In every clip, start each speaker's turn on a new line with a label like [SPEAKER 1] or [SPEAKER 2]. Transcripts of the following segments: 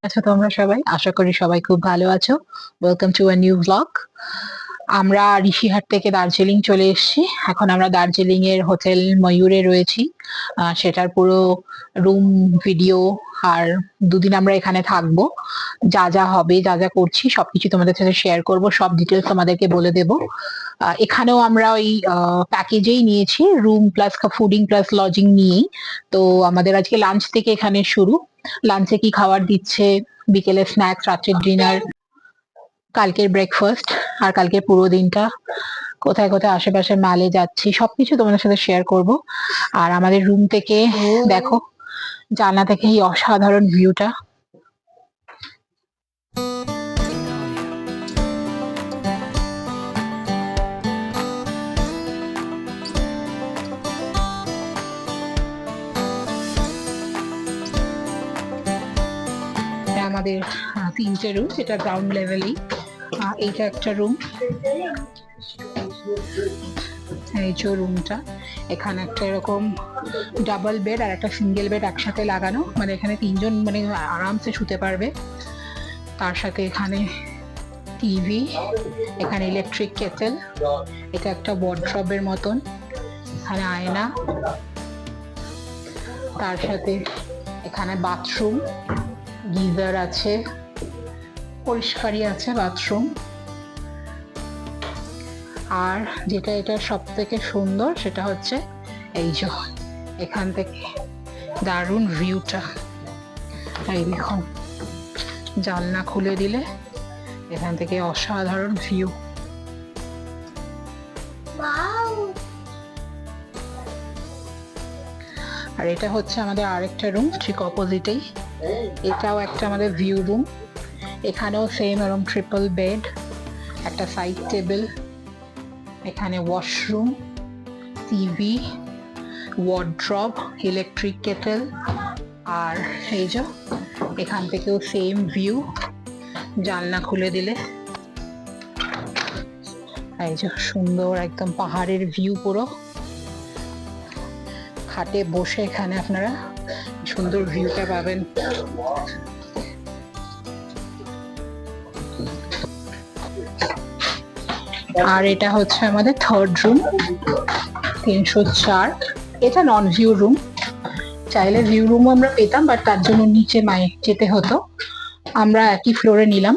[SPEAKER 1] আচ্ছা, তোমরা সবাই, আশা করি সবাই খুব ভালো আছো। Welcome to a new blog. আমরা ঋষিহাট থেকে দার্জিলিং চলে এসেছি। এখন আমরা দার্জিলিং এর হোটেল ময়ূরে রয়েছি। সেটার পুরো রুম ভিডিও আর দুদিন আমরা এখানে থাকবো। যা যা হবে, যা যা করছি সবকিছু তোমাদের সাথে শেয়ার করব, সব ডিটেলস তোমাদেরকে বলে দেব। এখানেও আমরা ওই প্যাকেজেই নিয়েছি, room plus fooding plus lodging নিয়েই। তো আমাদের আজকে লাঞ্চ থেকে এখানে শুরু। লাঞ্চে কি খাবার দিচ্ছে, বিকেলে স্ন্যাক্স, রাত্রের ডিনার, কালকের ব্রেকফাস্ট, আর কালকের পুরো দিনটা কোথায় কোথায় আশেপাশে মালে যাচ্ছি সবকিছু তোমাদের সাথে শেয়ার করব। আর আমাদের রুম থেকে দেখো, জানলা থেকে এই অসাধারণ ভিউটা। আমাদের তিনটে রুম, এটা গ্রাউন্ড লেভেলেই। এইটা একটা রুম, এই যে রুমটা। এখানে একটা এরকম ডাবল বেড আর একটা সিঙ্গেল বেড একসাথে লাগানো, মানে এখানে তিনজন মানে আরামসে শুতে পারবে। তার সাথে এখানে টিভি, এখানে ইলেকট্রিক কেটেল, এটা একটা ওয়ার্ড্রবের মতন, এখানে আয়না, তার সাথে এখানে বাথরুম, গিজার আছে, পরিষ্কারই আছে বাথরুম। আর যেটা এটা সব থেকে সুন্দর সেটা হচ্ছে এই যে এখান থেকে দারুণ ভিউটা। এই দেখুন, জানলা খুলে দিলে এখান থেকে অসাধারণ ভিউ। আর এটা হচ্ছে আমাদের আরেকটা রুম, ঠিক অপোজিটেই। এটাও একটা আমাদের ভিউ রুম। এখানেও সেম এরকম ট্রিপল বেড, একটা সাইড টেবিল, এখানে washroom, TV, wardrobe, electric kettle. আর এই যে এখান থেকেও সেম ভিউ, জানলা খুলে দিলে এই যে সুন্দর একদম পাহাড়ের ভিউ পুরো। খাটে বসে এখানে আপনারা সুন্দর ভিউটা পাবেন। আর এটা হচ্ছে আমাদের থার্ড রুম, 304। এটা নন ভিউ রুম, চাইলে ভিউ রুমও আমরা পেতাম, বাট তার জন্য নিচে যেতে হতো। আমরা একই ফ্লোরে নিলাম।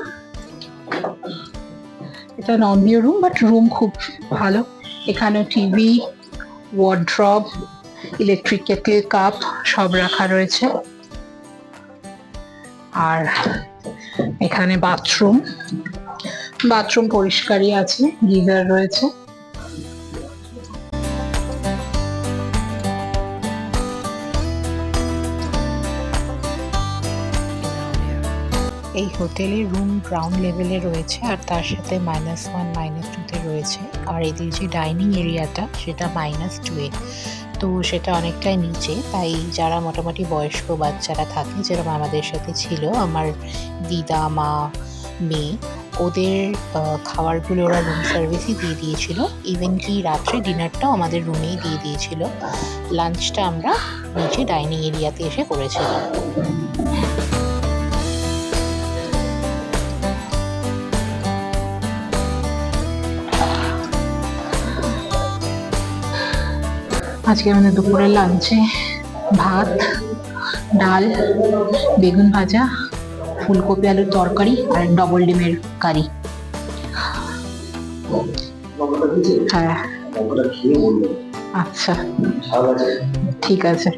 [SPEAKER 1] এটা non view room, but room খুব ভালো। এখানে TV, wardrobe, electric kettle, cup সব রাখা রয়েছে। আর এখানে বাথরুম, বাথরুম পরিষ্কারই আছে, গিজার রয়েছে। এই হোটেলের রুম গ্রাউন্ড লেভেলে রয়েছে, আর তার সাথে -1 -2 রয়েছে। আর এদের যে ডাইনিং এরিয়াটা সেটা -2-এ, তো সেটা অনেকটাই নিচে। তাই যারা মোটামুটি বয়স্ক বাচ্চারা থাকে, যেরকম আমাদের সাথে ছিল, আমার দিদা, মা, মেয়ে, ওদের খাবারগুলো ওরা রুম সার্ভিসই দিয়ে দিয়েছিল। ইভেন কি রাত্রে ডিনারটাও আমাদের রুমেই দিয়ে দিয়েছিল। লাঞ্চটা আমরা নিচে ডাইনিং এরিয়াতে এসে করেছিলাম। আজকে আমাদের দুপুরের লাঞ্চে ভাত, ডাল, বেগুন ভাজা, ফুলকপি আলুর তরকারি আর ডবল ডিমের কারি। হ্যাঁ, আচ্ছা, ঠিক আছে।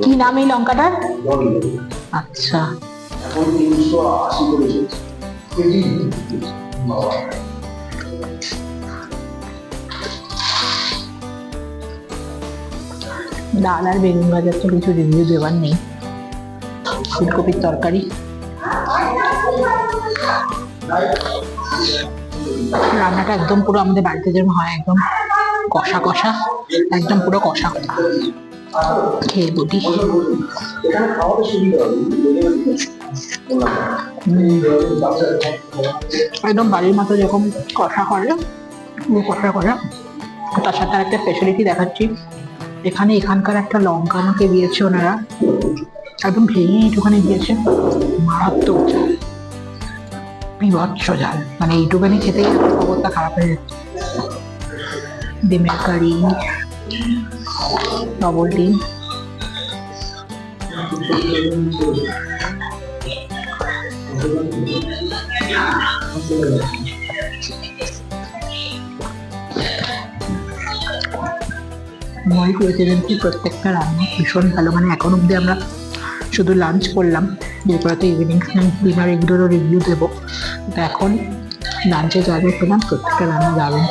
[SPEAKER 1] কি নাম এই লঙ্কাটার? আচ্ছা, এখন 380 করেছে কেজি। ডাল আর বেগুন ভাজার তো কিছু রিভিউ দেওয়ার নেই। ফুলকপির তরকারি, রান্নাটা একদম পুরো আমাদের বাড়িতে যেরকম হয়, একদম কষা কষা, একদম পুরো কষা। খেয়ে বলি। একদম বাড়ির মতো যেরকম কষা করে কষা করা, তার সাথে একটা স্পেশালিটি দেখাচ্ছি। এখানকার একটা লঙ্কা আমাকে দিয়েছে ওনারা, একদম ভেঙে একটুখানি দিয়েছে, মারাত্মক ঝাল, বিভৎস ঝাল, মানে এইটুখানি খেতে অবস্থা খারাপ হয়ে যাচ্ছে। ডিমের কারি, ডবল ডিম, ময়ূর রেসিডেন্সির প্রত্যেকটা রান্না ভীষণ ভালো। মানে এখন অব্দি আমরা শুধু লাঞ্চ করলাম, এরপরে তো ইভিনিং স্ন্যাক্স ডিনার এগুলোরও রিভিউ দেবো। তো এখন লাঞ্চে যা যা খেলাম প্রত্যেকটা রান্না দারুণ।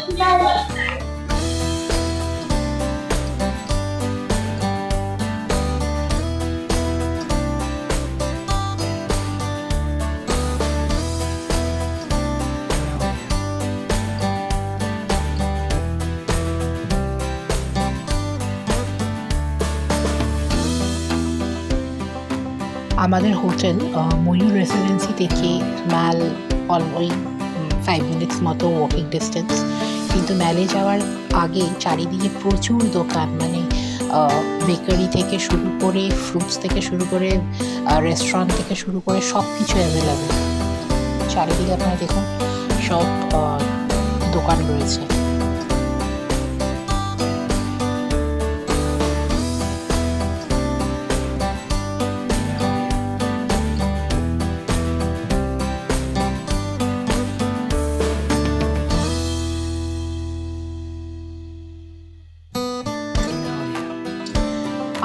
[SPEAKER 1] আমাদের হোটেল ময়ূর রেসিডেন্সি থেকে ম্যাল ওই 5 মিনিটস মতো ওয়াকিং ডিস্টেন্স, কিন্তু ম্যালে যাওয়ার আগে চারিদিকে প্রচুর দোকান, মানে বেকারি থেকে শুরু করে, ফ্রুটস থেকে শুরু করে, রেস্টুরেন্ট থেকে শুরু করে সব কিছু অ্যাভেলেবেল। চারিদিকে আপনারা দেখুন সব দোকান রয়েছে।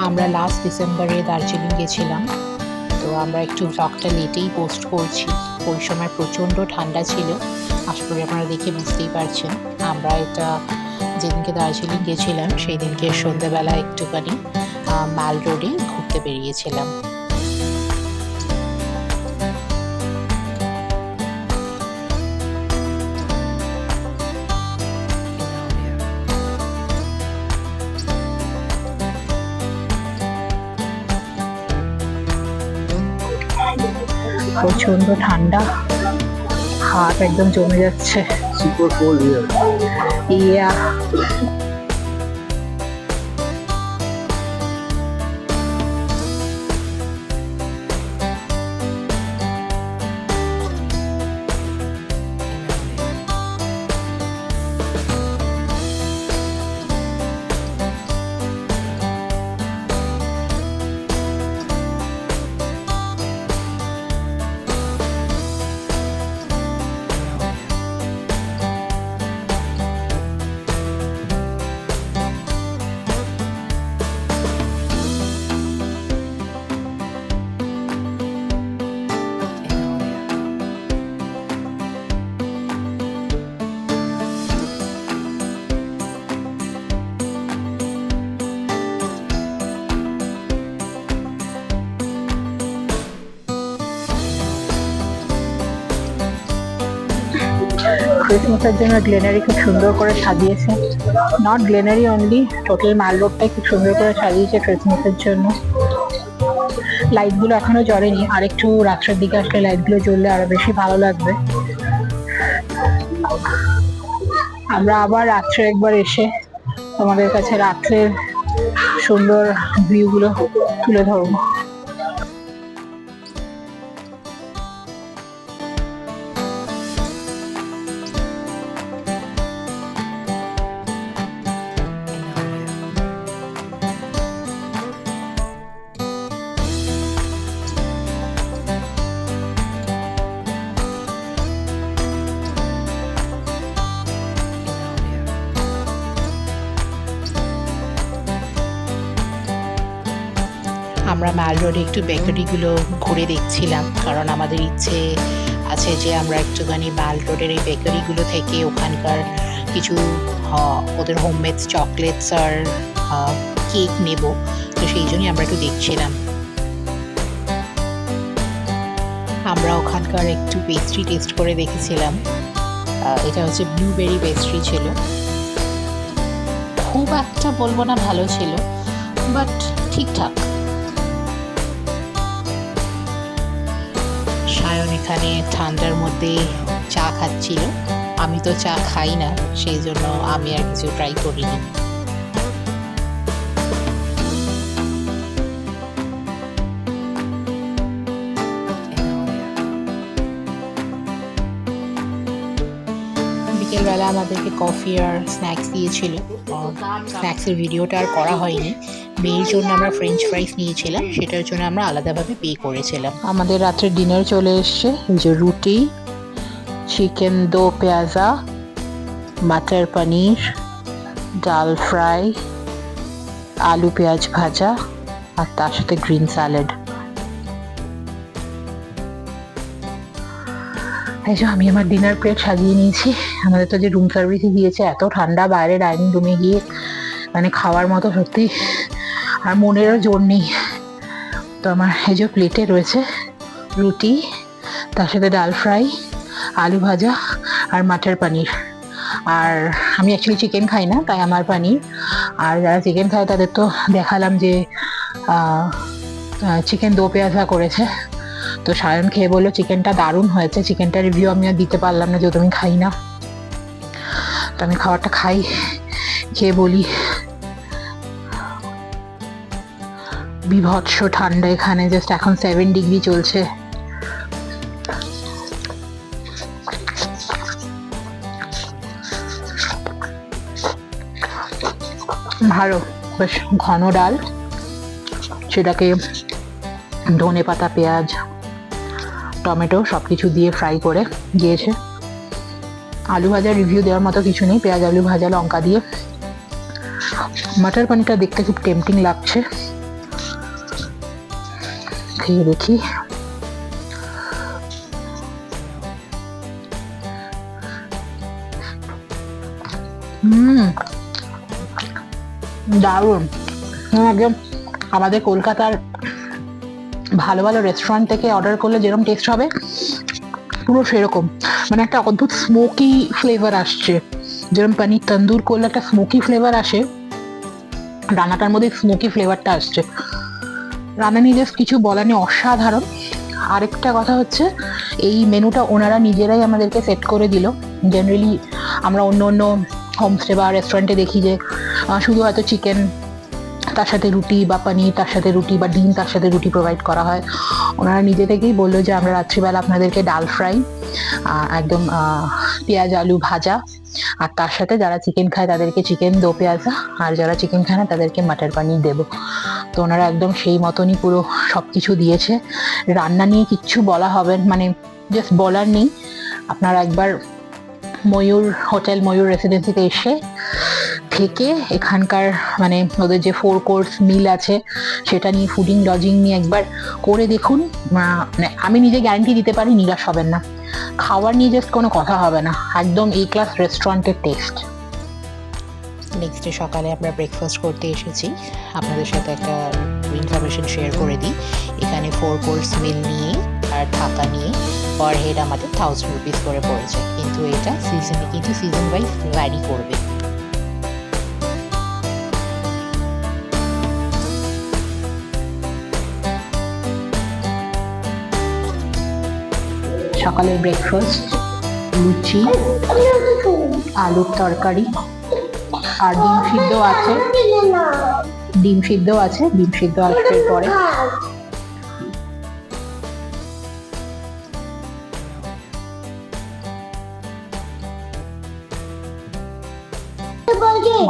[SPEAKER 1] আমরা লাস্ট ডিসেম্বরে দার্জিলিং গেছিলাম, তো আমরা একটু ব্লগটা লেটেই পোস্ট করছি। ওই সময় প্রচণ্ড ঠান্ডা ছিল, আশা করি আপনারা দেখে বুঝতেই পারছেন। আমরা এটা যেদিনকে দার্জিলিং গেছিলাম সেই দিনকে সন্ধ্যেবেলা একটুখানি মাল রোডে ঘুরতে বেরিয়েছিলাম। প্রচন্ড ঠান্ডা, হাত একদম জমে যাচ্ছে। ইয়া ক্রিসমাসের জন্য গ্লেনারি খুব সুন্দর করে সাজিয়েছে, নট গ্লেনারি অনলি, টোটাল মাল রোডটাই খুব সুন্দর করে সাজিয়েছে ক্রিসমাসের জন্য। লাইটগুলো এখনো জ্বলেনি, আর একটু রাত্রের দিকে আসলে লাইটগুলো জ্বললে আরো বেশি ভালো লাগবে। আমরা আবার রাত্রে একবার এসে তোমাদের কাছে রাত্রের সুন্দর ভিউগুলো তুলে ধরবো। আমরা মাল রোডে একটু বেকারিগুলো ঘুরে দেখছিলাম, কারণ আমাদের ইচ্ছে আছে যে আমরা একটুখানি মাল রোডের এই বেকারিগুলো থেকে ওখানকার কিছু ওদের হোমমেড চকলেটস আর কেক নেব, তো সেই জন্যই আমরা একটু দেখছিলাম। আমরা ওখানকার একটু পেস্ট্রি টেস্ট করে দেখেছিলাম, এটা হচ্ছে ব্লুবেরি পেস্ট্রি ছিল, খুব একটা বলবো না ভালো ছিল, বাট ঠিকঠাক। সায়ন এখানে ঠান্ডার মধ্যে চা খাচ্ছিল। আমি তো চা খাই না, সেই জন্য আমি আর কিছু ট্রাই করিনি। বিকেলবেলা আমাদেরকে কফি আর স্ন্যাক্স দিয়েছিল। স্ন্যাক্সের ভিডিওটা আর করা হয়নি। মেয়ের জন্য আমরা ফ্রেঞ্চ ফ্রাইস নিয়েছিলাম, সেটার জন্য আমরা আলাদাভাবে পে করেছিলাম। আমাদের রাত্রে ডিনার চলে এসছে, যে রুটি, চিকেন দো পেঁয়াজা, বাটার পনির, ডাল ফ্রাই, আলু পেঁয়াজ ভাজা আর তার সাথে গ্রিন স্যালাড। এই যে আমি আমার ডিনার প্লেট সাজিয়ে নিয়েছি। আমাদের তো যে রুম সার্ভিসই দিয়েছে, এত ঠান্ডা বাইরে ডাইনিং রুমে গিয়ে মানে খাওয়ার মতো সত্যি আর মনেরও জোর নেই। তো আমার এই যে প্লেটে রয়েছে রুটি, তার সাথে ডাল ফ্রাই, আলু ভাজা আর মাটার পনির। আর আমি অ্যাকচুয়ালি চিকেন খাই না, তাই আমার পনির। আর যারা চিকেন খায় তাদের তো দেখালাম যে চিকেন দো পেঁয়াজা করেছে। তো সায়ন খেয়ে বললো চিকেনটা দারুণ হয়েছে। চিকেনটা রিভিউ আমি আর দিতে পারলাম না, যেহেতু আমি খাই না। তো আমি খাবারটা খাই, খেয়ে বলি। বিভৎস ঠান্ডা এখানে, জাস্ট এখন 7 ডিগ্রি চলছে। ভালো, বেশ ঘন ডাল, সেটাকে ধনে পাতা, পেঁয়াজ, টমেটো সব কিছু দিয়ে ফ্রাই করে দিয়েছে। আলু ভাজার রিভিউ দেওয়ার মতো কিছু নেই, পেঁয়াজ আলু ভাজা লঙ্কা দিয়ে। মাটার পানিটা দেখতে খুব টেম্পটিং লাগছে, খেয়ে দেখি। দারুণ, একদম আমাদের কলকাতার ভালো ভালো রেস্টুরেন্ট থেকে অর্ডার করলে যেরকম টেস্ট হবে পুরো সেরকম। মানে একটা অদ্ভুত স্মোকি ফ্লেভার আসছে, যেরকম পনির তন্দুর করলে একটা স্মোকি ফ্লেভার আসে, রান্নাটার মধ্যে স্মোকি ফ্লেভারটা আসছে। রান্না নিয়ে জাস্ট কিছু বলার নেই, অসাধারণ। আরেকটা কথা হচ্ছে, এই মেনুটা ওনারা নিজেরাই আমাদেরকে সেট করে দিল। জেনারেলি আমরা অন্য অন্য হোমস্টে বা রেস্টুরেন্টে দেখি যে শুধু হয়তো চিকেন তার সাথে রুটি, বা পনির তার সাথে রুটি, বা ডিম তার সাথে রুটি প্রোভাইড করা হয়। ওনারা নিজে থেকেই বললো যে আমরা রাত্রিবেলা আপনাদেরকে ডাল ফ্রাই, একদম পেঁয়াজ আলু ভাজা, আর তার সাথে যারা চিকেন খায় তাদেরকে চিকেন দো পেঁয়াজা, আর যারা চিকেন খায় না তাদেরকে মাটার পনির দেবো। তো ওনারা একদম সেই মতনই পুরো সব কিছু দিয়েছে। রান্না নিয়ে কিচ্ছু বলা হবে, মানে জাস্ট বলার নেই। আপনারা একবার ময়ূর হোটেল, ময়ূর রেসিডেন্সিতে এসে থেকে এখানকার মানে ওদের যে 4 কোর্স মিল আছে সেটা নিয়ে, ফুডিং লজিং নিয়ে একবার করে দেখুন। মানে আমি নিজে গ্যারান্টি দিতে পারি নিরাশ হবেন না। খাবার নিয়ে জাস্ট কোনো কথা হবে না, একদম এ ক্লাস রেস্টুরেন্টের টেস্ট। নেক্সট ডে সকালে আমরা ব্রেকফাস্ট করতে এসেছি। আপনাদের সাথে একটা ইনফরমেশন শেয়ার করে দিই। এখানে 4 কোর্স মিল নিয়ে আর থাকা নিয়ে পার হেড আমাদের 1000 রুপিস করে পড়েছে, কিন্তু এটা সিজনে, কিন্তু সিজন ওয়াইজ ভ্যারি করবে। সকালের ব্রেকফাস্ট লুচি, আলুর তরকারি, আর ডিম সিদ্ধ আছে। ডিম সিদ্ধ আছে, ডিম সিদ্ধ আসবে পরে।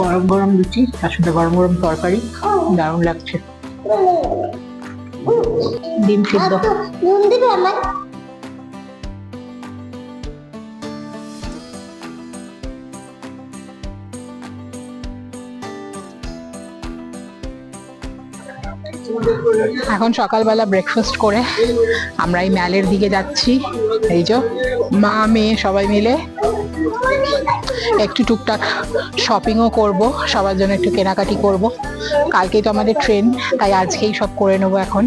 [SPEAKER 1] গরম গরম লুচি, তার সাথে গরম গরম তরকারি, দারুণ লাগছে। ডিম সিদ্ধ। এখন সকালবেলা ব্রেকফাস্ট করে আমরা এই ম্যালের দিকে যাচ্ছি। এই যে মা মেয়ে সবাই মিলে একটু টুকটাক শপিংও করব, সবার জন্য একটু কেনাকাটি করব। কালকেই তো আমাদের ট্রেন, তাই আজকেই সব করে নেবো এখন।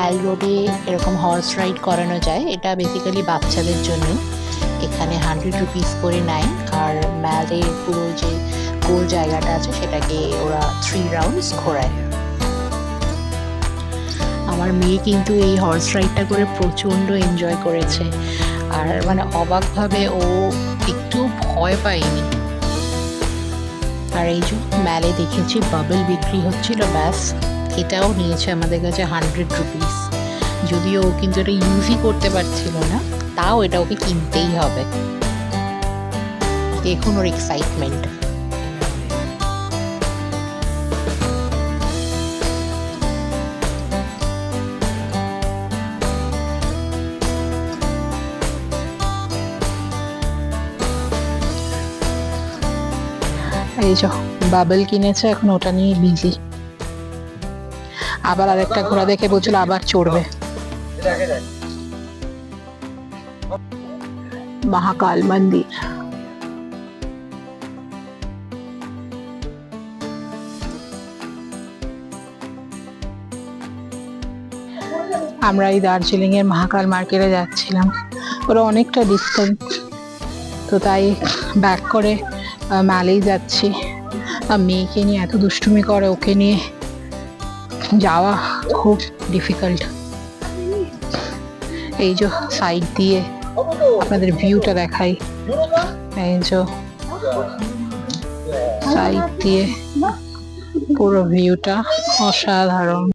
[SPEAKER 1] ম্যাল রোডে এরকম হর্স রাইড করানো যায়, এটা বেসিক্যালি বাচ্চাদের জন্য। এখানে 100 রুপিস করে নেয়, আর ম্যালের পুরো যে গোল জায়গাটা আছে সেটাকে ওরা 3 রাউন্ডস ঘোরায়। আমার মেয়ে কিন্তু এই হর্স রাইডটা করে প্রচণ্ড এনজয় করেছে, আর মানে অবাকভাবে ও একটু ভয় পায়নি। আর এই যে ম্যালে দেখেছি বাবল বিক্রি হচ্ছিল, ব্যাস এটাও নিয়েছে আমাদের কাছে 100 রুপিস। যদিও ও কিন্তু এটা ইউজই করতে পারছিল না, তাও এটা ওকে কিনতেই হবে। দেখুন ওর এক্সাইটমেন্ট। এই যে বাবল কিনেছে, এখন ওটা নিয়ে বিজি। আবার আরেকটা ঘোড়া দেখে বলছিল আবার চড়বে। মহাকাল মন্দির। আমরা এই দার্জিলিং এর মহাকাল মার্কেটে যাচ্ছিলাম, ওরা অনেকটা ডিস্টেন্স, তো তাই ব্যাক করে ম্যালেই যাচ্ছি। মেয়েকে নিয়ে এত দুষ্টুমি করে, ওকে নিয়ে যাওয়া খুব ডিফিকাল্ট। এই যে সাইড দিয়ে আপনাদের ভিউটা দেখাই, এই যে সাইড দিয়ে পুরো ভিউটা অসাধারণ।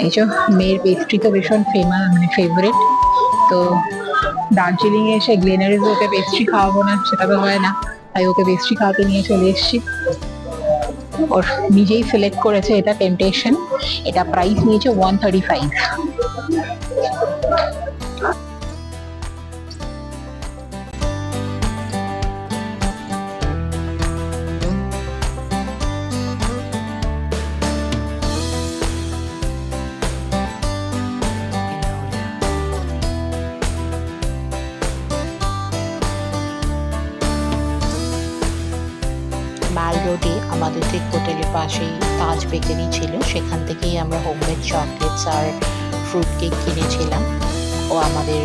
[SPEAKER 1] এই যে মেয়ের পেস্ট্রি তো ভীষণ ফেমাস, মানে ফেভারিট। তো দার্জিলিং এ এসে গ্লেনারিজ ওকে পেস্ট্রি খাওয়াবো না, সেটা তো হয় না, তাই ওকে পেস্ট্রি খাওয়াতে নিয়ে চলে এসেছি। ওর নিজেই সিলেক্ট করেছে, এটা টেম্পটেশন। এটা প্রাইস নিয়েছে 135। মাল রোডে আমাদের ঠিক হোটেলের পাশেই তাজ বেকারি ছিল, সেখান থেকেই আমরা হোমমেড চকলেটস আর ফ্রুট কেক কিনেছিলাম, ও আমাদের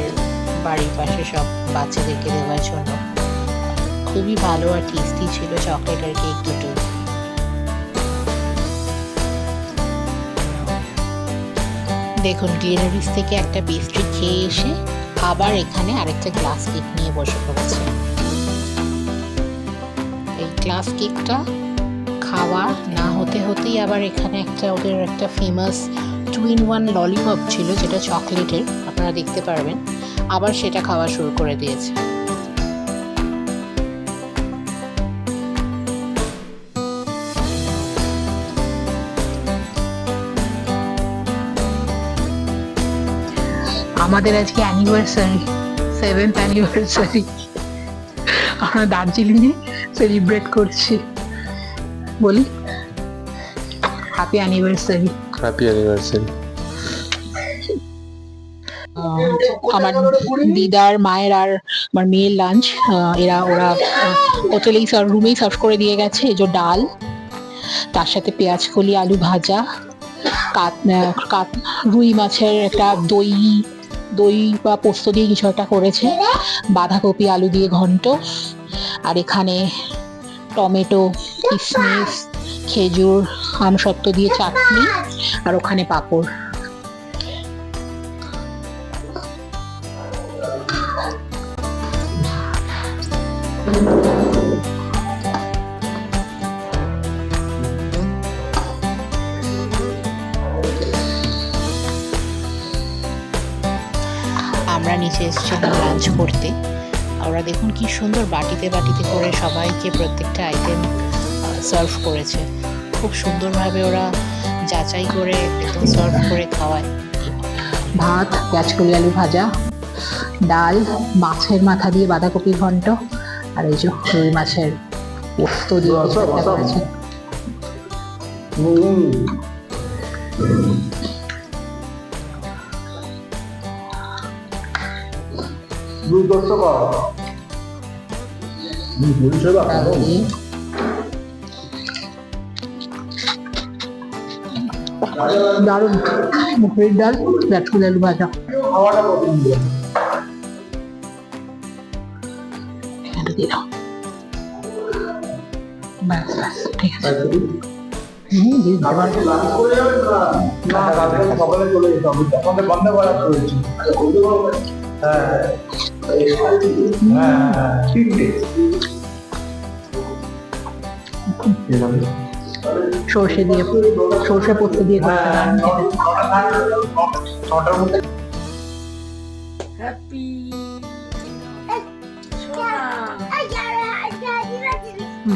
[SPEAKER 1] বাড়ির পাশে সব বাচ্চাদেরকে দেওয়ার জন্য। খুবই ভালো আর টেস্টি ছিল চকলেট আর কেক দুটো। দেখুন গ্লেনারিস থেকে একটা পেস্ট্রি খেয়ে এসে আবার এখানে আরেকটা গ্লাস কেক নিয়ে বসে পড়েছে। ক্লাস কেকটা খাওয়া না হতে হতেই আবার এখানে ওদের একটা ফেমাস 2-in-1 ললিপপ ছিল, যেটা চকলেটের, আপনারা দেখতে পারবেন, আবার সেটা খাওয়া শুরু করে দিয়েছে। আমাদের আজকে অ্যানিভার্সারি, 7th অ্যানিভার্সারি আমরা দার্জিলিংয়ে সেলিব্রেট করছি। বলি হ্যাপি অ্যানিভার্সারি।
[SPEAKER 2] Happy anniversary.
[SPEAKER 1] আমার দিদার মায়ের আর আমার মেয়ের লাঞ্চ ওরা হোটেলেই রুমেই সার্ভ করে দিয়ে গেছে। এই যে ডাল, তার সাথে পেঁয়াজ কলি, আলু ভাজা, রুই মাছের একটা দই বা পোস্ত দিয়ে কিছু একটা করেছে, বাঁধাকপি আলু দিয়ে ঘন্ট, আর এখানে টমেটো, কিশমিশ, খেজুর, আমসত্ত্ব দিয়ে চাটনি, আর ওখানে পাঁপড়। আমরা নিচে এসেছিলাম লাঞ্চ করতে। ওরা দেখুন কি সুন্দর বাটিতে বাটিতে করে সবাইকে প্রত্যেকটা আইটেম সার্ভ করেছে। খুব সুন্দরভাবে ওরা যাচাই করে একদম সার্ভ করে খাওয়ায়। ভাত, পেঁয়াজ কলি আলু ভাজা, ডাল, মাছের মাথা দিয়ে বাঁধাকপি ঘন্ট, আর এই যে রুই মাছের পোস্ত দিয়ে কিছু একটা করেছে। দারুণ মুখের ডাল, পেঁয়াজ কলি আলু ভাজা। ঠিক আছে। সর্ষে দিয়ে, সর্ষে পোস্ত দিয়ে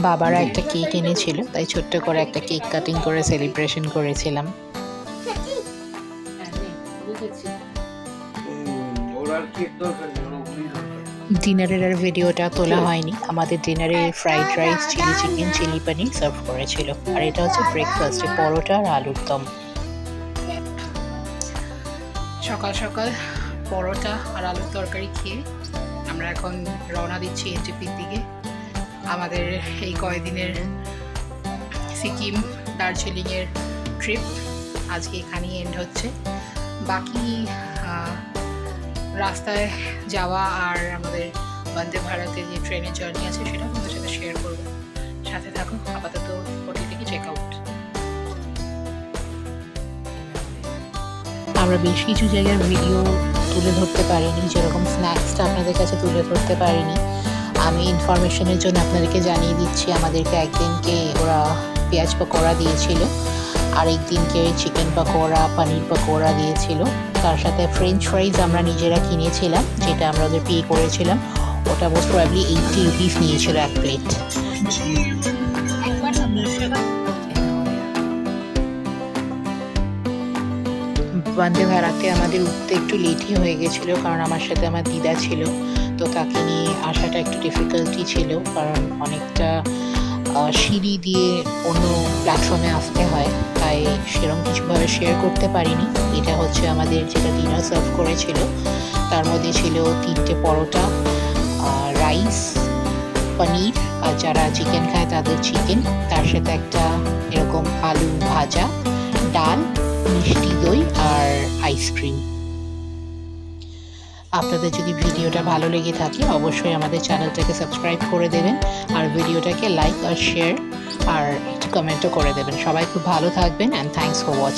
[SPEAKER 1] বাবারা একটা কেক এনেছিল, তাই ছোট্ট করে একটা কেক কাটিং করে সেলিব্রেশন করেছিলাম। ডিনারের আর ভিডিওটা তোলা হয়নি। আমাদের ডিনারে fried rice, chilli chicken, chilli paneer serve করেছিল, আর এটা হচ্ছে ব্রেকফাস্টে পরোটা আর আলুর দম। সকাল সকাল পরোটা আর আলুর তরকারি খেয়ে আমরা এখন রওনা দিচ্ছি এনটিপির দিকে। আমাদের এই কয়েকদিনের সিকিম দার্জিলিংয়ের ট্রিপ আজকে এখানেই এন্ড হচ্ছে। বাকি রাস্তায় যাওয়া আর আমাদের বন্দে ভারতে যে ট্রেনের জার্নি আছে সেটা আপনাদের সাথে শেয়ার করবো। সাথে থাকো। আপাতত হোটেল থেকে চেক আউট। আমরা বেশ কিছু জায়গার ভিডিও তুলে ধরতে পারিনি, যেরকম স্ন্যাক্সটা আপনাদের কাছে তুলে ধরতে পারিনি। আমি ইনফরমেশনের জন্য আপনাদেরকে জানিয়ে দিচ্ছি, আমাদেরকে একদিনকে ওরা পেঁয়াজ পকোড়া দিয়েছিল, আর একদিনকে চিকেন পকোড়া, পনির পকোড়া দিয়েছিল। তার সাথে ফ্রেঞ্চ ফ্রাইজ আমরা নিজেরা কিনেছিলাম, যেটা আমরা ওদের পে করেছিলাম। ওটা মোস্ট প্রবাবলি 80 রুপিস নিয়েছিল এক প্লেট। বন্দে ভারতে আমাদের উঠতে একটু লেটই হয়ে গেছিলো, কারণ আমার সাথে আমার দিদা ছিল, তো তাকে নিয়ে আসাটা একটু ডিফিকাল্টি ছিল, কারণ অনেকটা সিঁড়ি দিয়ে অন্য প্ল্যাটফর্মে আসতে হয়, তাই সেরকম কিছুভাবে শেয়ার করতে পারিনি। এটা হচ্ছে আমাদের যেটা ডিনার সার্ভ করেছিল, তার মধ্যে ছিল 3টে পরোটা, রাইস, পনির, আর যারা চিকেন খায় তাদের চিকেন, তার সাথে একটা এরকম আলু ভাজা, ডাল, মিষ্টি দই আর আইসক্রিম। আপনাদের যদি ভিডিওটা ভালো লেগে থাকে অবশ্যই আমাদের চ্যানেলটাকে সাবস্ক্রাইব করে দেবেন, আর ভিডিওটাকে লাইক আর শেয়ার আর একটু কমেন্টও করে দেবেন। সবাই খুব ভালো থাকবেন, অ্যান্ড থ্যাংকস ফর ওয়াচিং।